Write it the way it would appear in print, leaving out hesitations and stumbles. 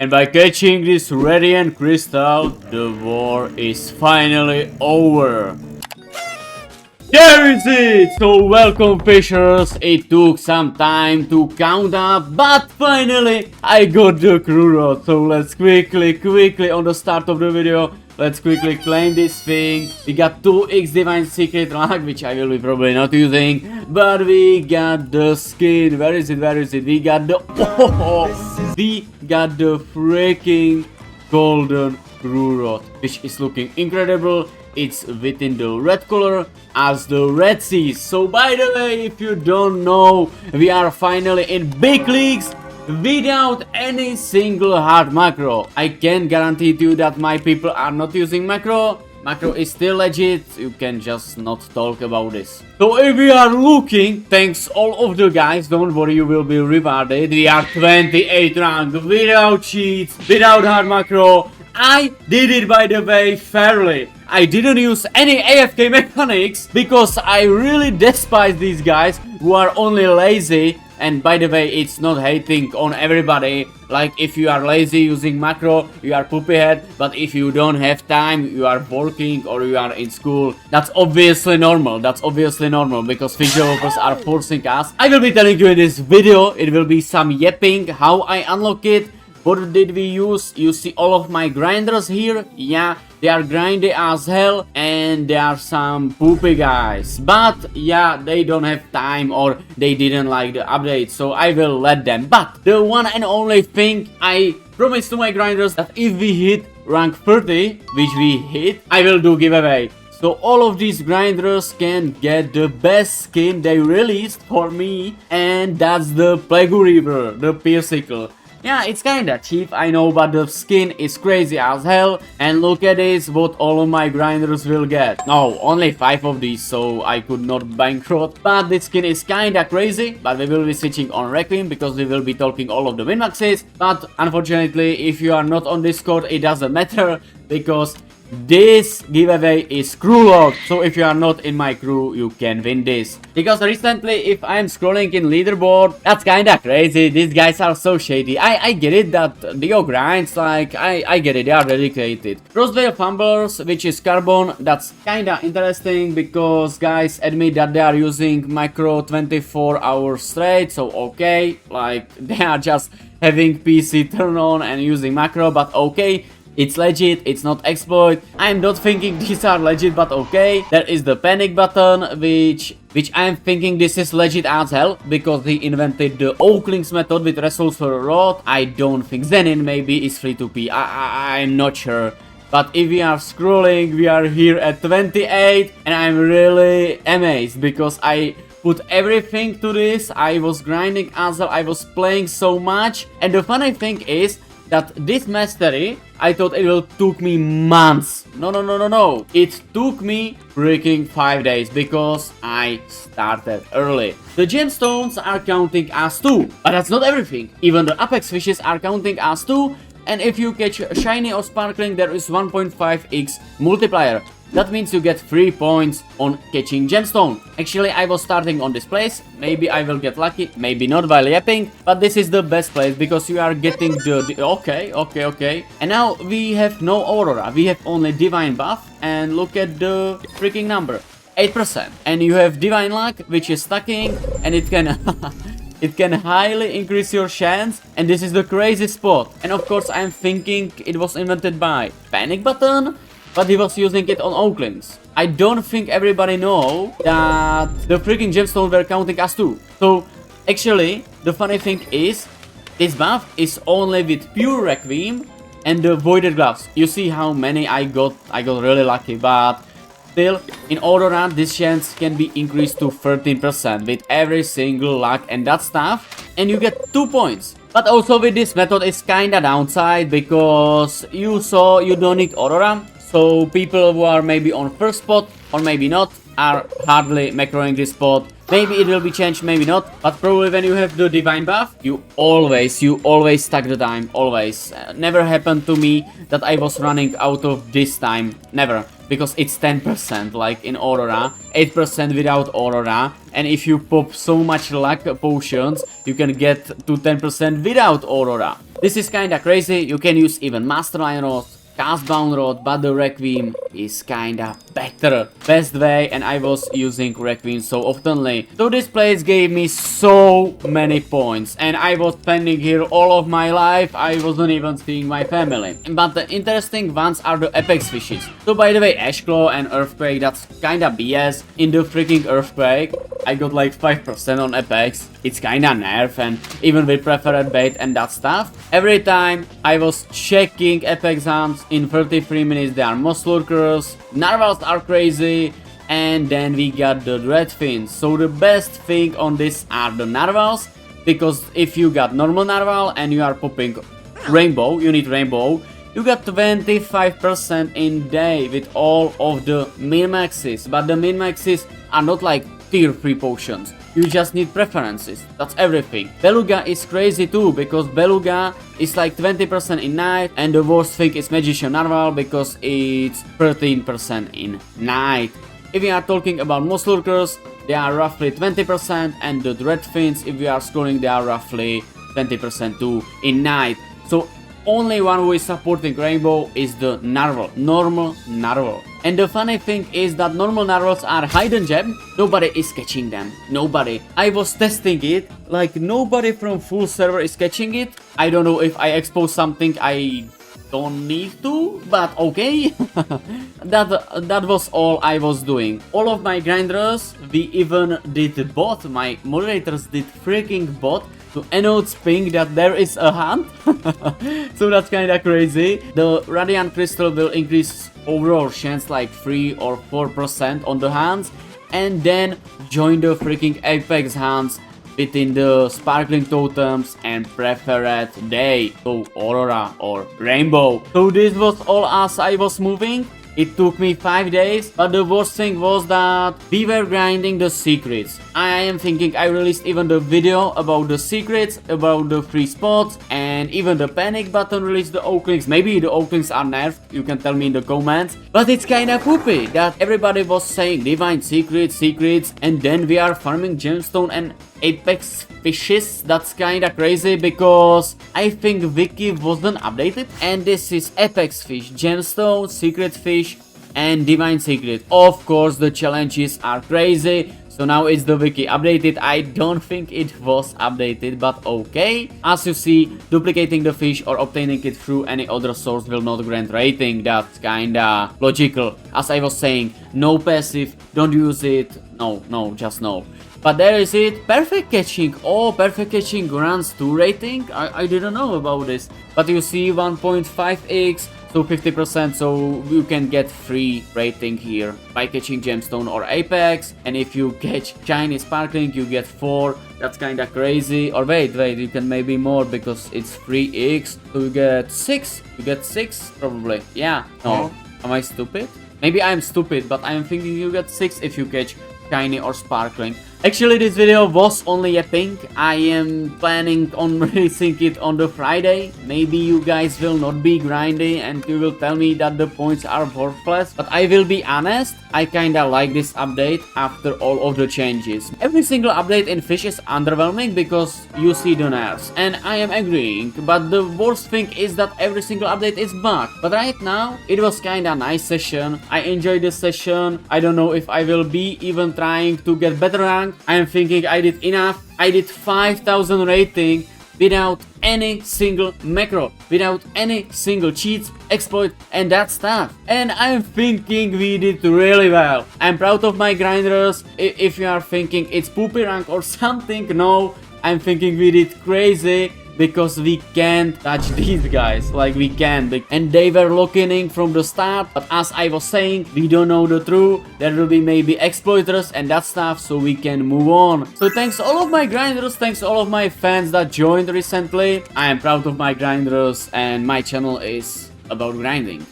And by catching this radiant crystal, the war is finally over. There is it! So welcome fishers, it took some time to count up, but finally I got the crew rod. So let's quickly on the start of the video, let's quickly claim this thing. We got 2x divine secret luck, which I will be probably not using, but we got the skin. Where is it? We got the we got the freaking golden crew rod, which is looking incredible. It's within the red color as the Red Sea. So by the way, if you don't know, we are finally in big leagues without any single hard macro. I can guarantee to you that my people are not using macro. Macro is still legit, you can just not talk about this. So if we are looking, thanks all of the guys, don't worry, you will be rewarded. We are 28 rank without cheats, without hard macro. I did it, by the way, fairly. I didn't use any AFK mechanics because I really despise these guys who are only lazy. And by the way, it's not hating on everybody. Like, if you are lazy using macro, you are poopy head. But if you don't have time, you are working or you are in school, that's obviously normal. Because fish developers are forcing us. I will be telling you in this video, it will be some yapping, how I unlock it. What did we use? You see all of my grinders here? Yeah, they are grindy as hell and there are some poopy guys. But yeah, they don't have time or they didn't like the update, so I will let them. But the one and only thing I promised to my grinders, that if we hit rank 30, which we hit, I will do giveaway. So all of these grinders can get the best skin they released for me, and that's the Plague River, the Piercicle. Yeah, it's kinda cheap, I know, but the skin is crazy as hell. And look at this, what all of my grinders will get. No, only 5 of these, so I could not bankrupt. But this skin is kinda crazy, but we will be switching on Requiem because we will be talking all of the min-maxes. But unfortunately, if you are not on Discord, it doesn't matter, because this giveaway is crew locked, so if you are not in my crew, you can win this. Because recently, if I'm scrolling in leaderboard, that's kinda crazy. These guys are so shady. I get it that Dio grinds, like, I get it, they are dedicated. Crossdale Fumblers, which is Carbon, that's kinda interesting because guys admit that they are using macro 24 hours straight, so okay, like, they are just having PC turn on and using macro, but okay. It's legit, it's not exploit. I'm not thinking these are legit, but okay. There is the panic button, which I'm thinking this is legit as hell, because he invented the Oaklings method with Resolver Rod. I don't think Zenin maybe is free to P. I'm not sure. But if we are scrolling, we are here at 28, and I'm really amazed because I put everything to this. I was grinding as hell, I was playing so much, and the funny thing is that this mastery, I thought it will took me months. No. It took me freaking 5 days because I started early. The gemstones are counting as 2, but that's not everything. Even the apex fishes are counting as 2, and if you catch shiny or sparkling, there is 1.5x multiplier. That means you get 3 points on catching gemstone. Actually, I was starting on this place. Maybe I will get lucky, maybe not while yapping. But this is the best place because you are getting the... Okay. And now we have no Aurora. We have only Divine buff. And look at the freaking number. 8%. And you have Divine Luck, which is stacking. And it can... It can highly increase your chance, and this is the crazy spot. And of course, I'm thinking it was invented by Panic Button, but he was using it on Oaklings. I don't think everybody know that the freaking gemstones were counting as 2. So actually, the funny thing is, this buff is only with pure Requiem and the Voided Gloves. You see how many I got really lucky, but still, in Aurora, this chance can be increased to 13% with every single luck and that stuff, and you get 2 points. But also with this method, it's kinda downside because you saw you don't need Aurora. So people who are maybe on first spot or maybe not are hardly macroing this spot. Maybe it will be changed, maybe not, but probably when you have the divine buff, you always stack the time, always. Never happened to me that I was running out of this time, never, because it's 10% like in Aurora, 8% without Aurora, and if you pop so much luck potions, you can get to 10% without Aurora. This is kinda crazy. You can use even Master Iron Rod, Castbound Rod, but the Requiem is kinda better. Best way, and I was using Requiem so oftenly. So this place gave me so many points, and I was spending here all of my life. I wasn't even seeing my family. But the interesting ones are the Apex fishes. So by the way, Ashclaw and Earthquake, that's kinda BS. In the freaking Earthquake, I got like 5% on Apex. It's kinda nerf, and even with preferred bait and that stuff. Every time I was checking Apex hunts, in 33 minutes there are moss lurkers, narwhals are crazy, and then we got the dreadfins. So the best thing on this are the narwhals, because if you got normal narwhal and you are popping rainbow, you need rainbow, you got 25% in day with all of the min-maxes, but the min-maxes are not like tier 3 potions. You just need preferences, that's everything. Beluga is crazy too, because Beluga is like 20% in night, and the worst thing is Magician Narwhal, because it's 13% in night. If we are talking about moss lurkers, they are roughly 20%, and the dreadfins, if we are scoring, they are roughly 20% too in night. So only one who is supporting rainbow is the narwhal, normal narwhal. And the funny thing is that normal narwhals are hidden gem, nobody is catching them, nobody. I was testing it, like nobody from full server is catching it. I don't know if I exposed something I don't need to, but okay. that was all I was doing. All of my grinders, we even did bot, my moderators did freaking bot to announce ping that there is a hunt. So that's kinda crazy. The Radiant Crystal will increase overall chance like 3 or 4% on the hunts, and then join the freaking Apex hunts within the sparkling totems and preferred day, so Aurora or Rainbow. So this was all as I was moving. It took me 5 days, but the worst thing was that we were grinding the secrets. I am thinking I released even the video about the secrets, about the free spots, and even the panic button released the Oaklings. Maybe the Oaklings are nerfed, you can tell me in the comments. But it's kinda poopy that everybody was saying divine secrets, and then we are farming gemstone and Apex fishes. That's kinda crazy, because I think wiki wasn't updated, and this is Apex fish, gemstone, secret fish, and divine secret. Of course the challenges are crazy, so now it's the wiki updated. I don't think it was updated, but okay. As you see, duplicating the fish or obtaining it through any other source will not grant rating. That's kinda logical. As I was saying, no passive, don't use it, no, just no. But there is it, perfect catching. Oh, perfect catching grants 2 rating. I didn't know about this. But you see 1.5x, so 50%, so you can get free rating here by catching gemstone or Apex. And if you catch shiny sparkling, you get 4. That's kinda crazy. Or wait, you can maybe more, because it's 3x, so you get 6. You get 6 probably. Yeah, no, am I stupid? Maybe I'm stupid, but I'm thinking you get 6 if you catch shiny or sparkling. Actually, this video was only Yapping. I am planning on releasing it on the Friday. Maybe you guys will not be grinding and you will tell me that the points are worthless. But I will be honest, I kinda like this update after all of the changes. Every single update in Fish is underwhelming because you see the nerfs. And I am agreeing, but the worst thing is that every single update is bugged. But right now, it was kinda nice session. I enjoyed the session. I don't know if I will be even trying to get better rank. I am thinking I did enough. I did 5000 rating without any single macro, without any single cheats, exploit, and that stuff. And I'm thinking we did really well. I'm proud of my grinders. If you are thinking it's poopy rank or something, no, I'm thinking we did crazy. Because we can't touch these guys, like we can, and they were locking in from the start. But as I was saying, we don't know the truth. There will be maybe exploiters and that stuff, so we can move on. So thanks all of my grinders, thanks all of my fans that joined recently. I am proud of my grinders, and my channel is about grinding.